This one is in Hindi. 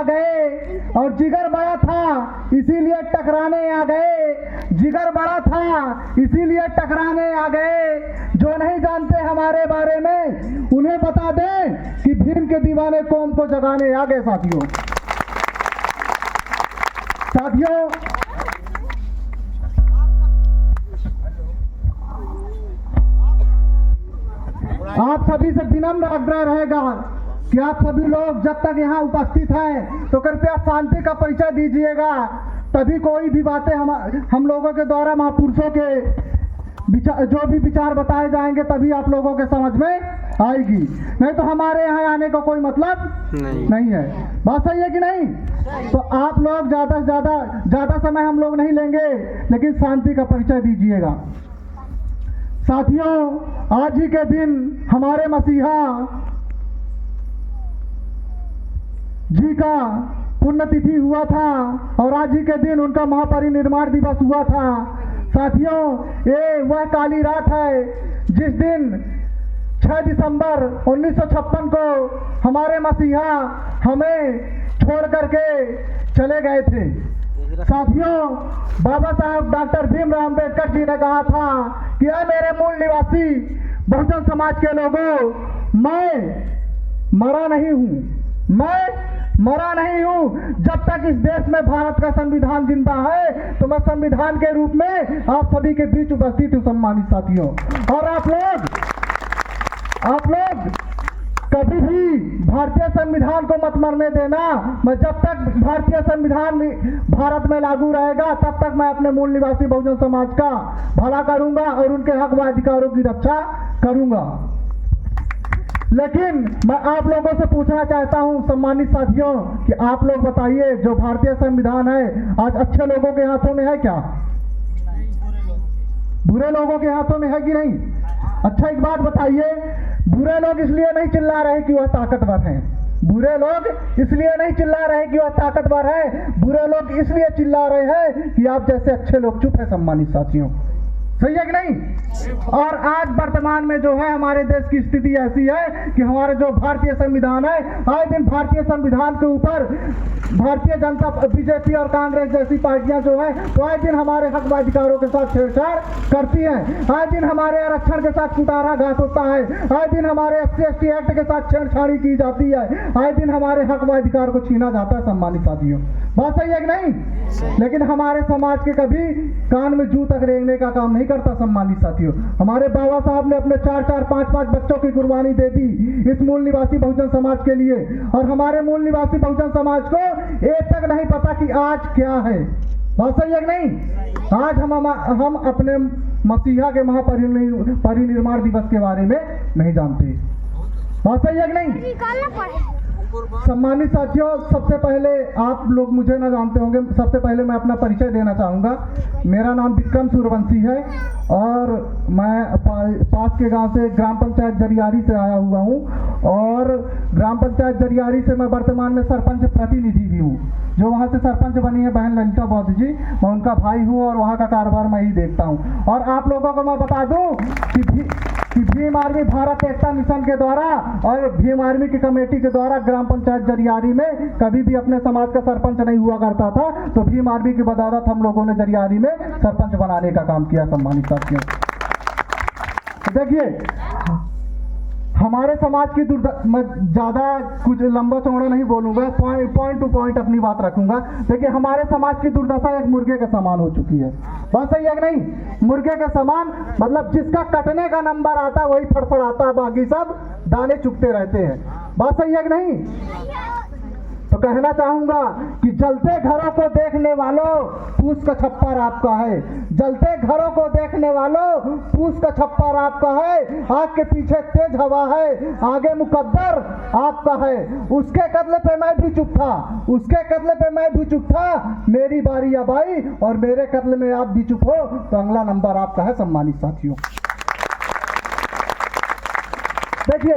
आ गए और जिगर बड़ा था इसीलिए टकराने आ गए। जिगर बड़ा था इसीलिए टकराने आ गए। जो नहीं जानते हमारे बारे में उन्हें बता दें कि भीम के दीवाने कौम को जगाने आ गए। साथियों आप सभी से विनम्र आग्रह रहेगा कि आप सभी लोग जब तक यहाँ उपस्थित हैं तो कृपया शांति का परिचय दीजिएगा। तभी कोई भी बातें हम लोगों के द्वारा महापुरुषों के जो भी विचार बताए जाएंगे तभी आप लोगों के समझ में आएगी। नहीं तो हमारे यहाँ आने का कोई मतलब नहीं है। बात सही है कि नहीं? तो आप लोग ज़्यादा से ज़्यादा समय हम लोग नहीं लेंगे, लेकिन शांति का परिचय दीजिएगा। साथियों, आज ही के दिन हमारे मसीहा जी का पुण्यतिथि हुआ था और आज ही के दिन उनका महापरिनिर्वाण दिवस हुआ था। साथियों, ये वह काली रात है जिस दिन 6 दिसंबर 1956 को हमारे मसीहा हमें छोड़ करके चले गए थे। साथियों, बाबा साहब डॉक्टर भीमराव अम्बेडकर जी ने कहा था कि मेरे मूल निवासी बहुजन समाज के लोगों, मैं मरा नहीं हूँ, मैं मरा नहीं हूँ। जब तक इस देश में भारत का संविधान जिंदा है तो मैं संविधान के रूप में आप सभी के बीच उपस्थित हूँ सम्मानित साथियों। और आप लोग कभी भी भारतीय संविधान को मत मरने देना। मैं जब तक भारतीय संविधान भारत में लागू रहेगा तब तक मैं अपने मूल निवासी बहुजन समाज का भला करूंगा और उनके हक व अधिकारों की रक्षा करूंगा। लेकिन मैं आप लोगों से पूछना चाहता हूं सम्मानित साथियों कि आप लोग बताइए, जो भारतीय संविधान है आज अच्छे लोगों के हाथों में है क्या? बुरे लोगों के हाथों में है कि नहीं? अच्छा, एक बात बताइए, बुरे लोग इसलिए नहीं चिल्ला रहे कि वह ताकतवर हैं। बुरे लोग इसलिए नहीं चिल्ला रहे कि वह ताकतवर है, बुरे लोग इसलिए चिल्ला रहे हैं कि आप जैसे अच्छे लोग चुप है सम्मानित साथियों। सही है कि नहीं? और आज वर्तमान में जो है हमारे देश की स्थिति ऐसी है कि हमारे जो भारतीय संविधान है, आए दिन भारतीय संविधान के ऊपर भारतीय जनता बीजेपी और कांग्रेस जैसी पार्टियां जो है तो आए दिन हमारे हक व अधिकारों के साथ छेड़छाड़ करती हैं। आए दिन हमारे आरक्षण के साथ कुटाराघात होता है, आए दिन हमारे SC/ST एक्ट के साथ छेड़छाड़ी की जाती है, आए दिन हमारे हक व अधिकार को छीना जाता है सम्मानित साथियों। बात सही है कि नहीं? लेकिन हमारे समाज के कभी कान में जू तक रेंगने का काम नहीं करता सम्मानित साथियों। हमारे बाबा साहब ने अपने 4-4, 5-5 बच्चों की कुर्बानी दे दी इस मूल निवासी बहुजन समाज के लिए, और हमारे मूल निवासी बहुजन समाज को एक तक नहीं पता कि आज क्या है। बात सही है कि नहीं? आज हम अपने मसीहा के महापरिनिर्वाण दिवस के बारे में नहीं जानते। बात सही है कि नहीं? सम्मानित साथियों, सबसे पहले आप लोग मुझे ना जानते होंगे, सबसे पहले मैं अपना परिचय देना चाहूँगा। मेरा नाम विक्रम सूर्यवंशी है और मैं पास के गांव से ग्राम पंचायत जरियारी से आया हुआ हूँ, और ग्राम पंचायत जरियारी से मैं वर्तमान में सरपंच प्रतिनिधि भी हूँ। जो वहाँ से सरपंच बनी है बहन ललिता बौद्ध जी, मैं उनका भाई हूँ और वहाँ का कारोबार मैं ही देखता हूँ। और आप लोगों को मैं बता दूँ कि भीम आर्मी भारत एकता मिशन के द्वारा और भीम आर्मी की कमेटी के द्वारा ग्राम पंचायत जरियारी में कभी भी अपने समाज का सरपंच नहीं हुआ करता था, तो भीम आर्मी की बदौलत हम लोगों ने जरियारी में सरपंच बनाने का काम किया सम्मानित साथियों। देखिए, हमारे समाज की मैं ज़्यादा कुछ लंबा चौड़ा नहीं बोलूँगा, पॉइंट टू पॉइंट अपनी बात रखूँगा। देखिए, हमारे समाज की दुर्दशा एक मुर्गे के समान हो चुकी है। बात सही है कि नहीं? मुर्गे के समान मतलब जिसका कटने का नंबर आता है वही फड़फड़ाता है, बाकी सब दाने चुगते रहते हैं। बात सही है कि नहीं? तो कहना चाहूँगा कि जलते घरों को देखने वालों पूछ का छप्पर आपका है। जलते घरों को देखने वालों पूछ का छप्पर आपका है। आग के पीछे तेज हवा है, आगे मुकद्दर आपका है। उसके कत्ल पे मैं भी चुप था, उसके कत्ल पे मैं भी चुप था। मेरी बारी अब आई और मेरे कत्ल में आप भी चुप हो तो अगला नंबर आपका है सम्मानित साथियों। देखिए,